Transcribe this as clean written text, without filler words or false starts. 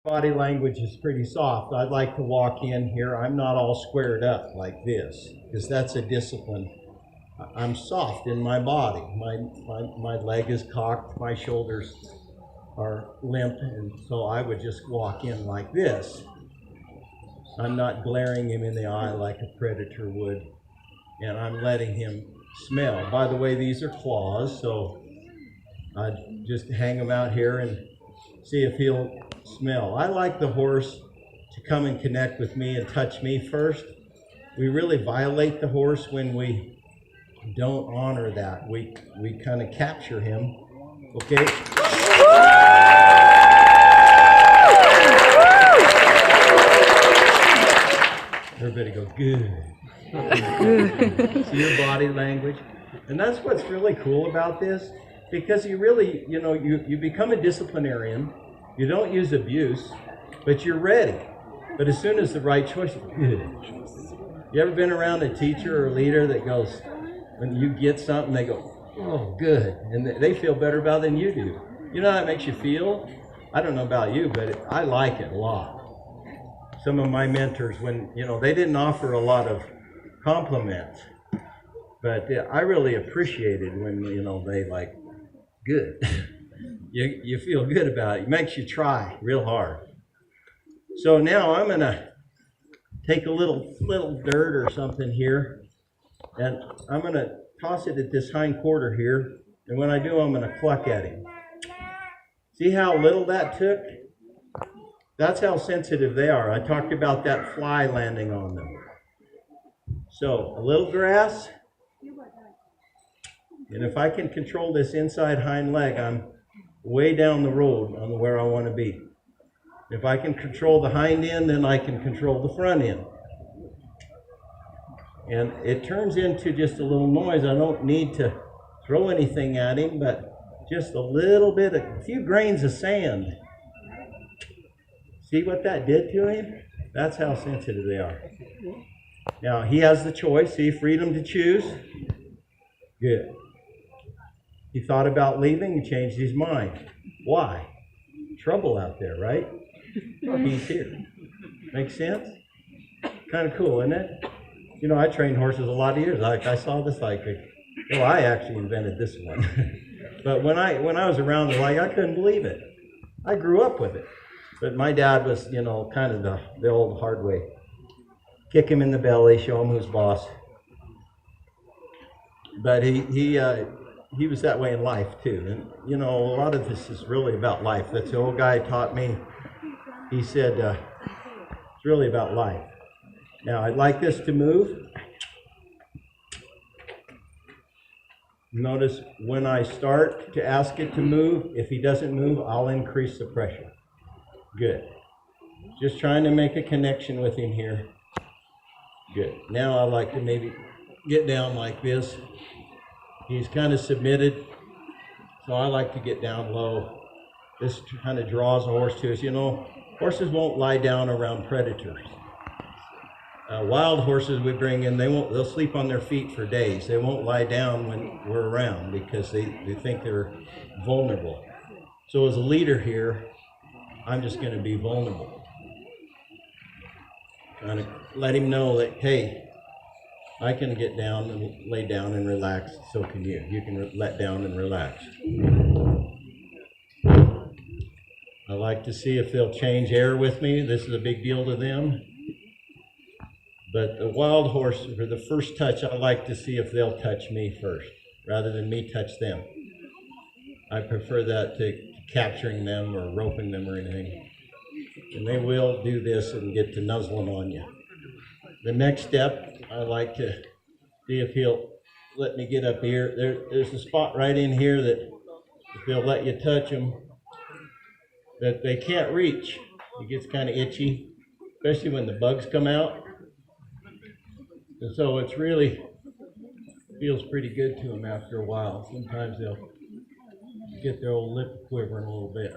Body language is pretty soft. I'd like to walk in here. I'm not all squared up like this because that's a discipline. I'm soft in my body. My leg is cocked. My shoulders are limp. And so I would just walk in like this. I'm not glaring him in the eye like a predator would. And I'm letting him smell. By the way, these are claws. So I'd just hang them out here and see if he'll smell. I like the horse to come and connect with me and touch me first. We really violate the horse when we don't honor that. We kind of capture him. Okay? Everybody go, good. See your body language? And that's what's really cool about this, because you really, you become a disciplinarian. You don't use abuse, but you're ready. But as soon as the right choice, good. You ever been around a teacher or leader that goes, when you get something, they go, oh, good. And they feel better about it than you do. You know how it makes you feel? I don't know about you, but I like it a lot. Some of my mentors, when, they didn't offer a lot of compliments, but I really appreciated when, they like, good. You feel good about it. It makes you try real hard. So now I'm going to take a little dirt or something here, and I'm going to toss it at this hind quarter here, and when I do, I'm going to cluck at him. See how little that took? That's how sensitive they are. I talked about that fly landing on them. So a little grass, and if I can control this inside hind leg, I'm way down the road on where I want to be. If I can control the hind end, then I can control the front end. And it turns into just a little noise. I don't need to throw anything at him, but just a few grains of sand. See what that did to him? That's how sensitive they are. Now, he has the choice. See, freedom to choose. Good. He thought about leaving, he changed his mind. Why? Trouble out there, right? He's here. Make sense? Kind of cool, isn't it? I trained horses a lot of years. I saw this I actually invented this one. But when I was around the I couldn't believe it. I grew up with it. But my dad was, kind of the old hard way. Kick him in the belly, show him who's boss. But he was that way in life too. And, a lot of this is really about life. That's the old guy taught me. He said, it's really about life. Now, I'd like this to move. Notice when I start to ask it to move, if he doesn't move, I'll increase the pressure. Good. Just trying to make a connection with him here. Good. Now I like to maybe get down like this. He's kind of submitted, so I like to get down low. This kind of draws a horse to us. Horses won't lie down around predators. Wild horses we bring in, they'll sleep on their feet for days. They won't lie down when we're around because they think they're vulnerable. So as a leader here, I'm just going to be vulnerable. Kind of let him know that, hey, I can get down and lay down and relax, so can you. You can let down and relax. I like to see if they'll change air with me. This is a big deal to them. But the wild horse, for the first touch, I like to see if they'll touch me first, rather than me touch them. I prefer that to capturing them or roping them or anything. And they will do this and get to nuzzling on you. The next step, I like to see if he'll let me get up here. There's a spot right in here that if they'll let you touch him, that they can't reach. It gets kind of itchy, especially when the bugs come out. And so it's really feels pretty good to them after a while. Sometimes they'll get their old lip quivering a little bit.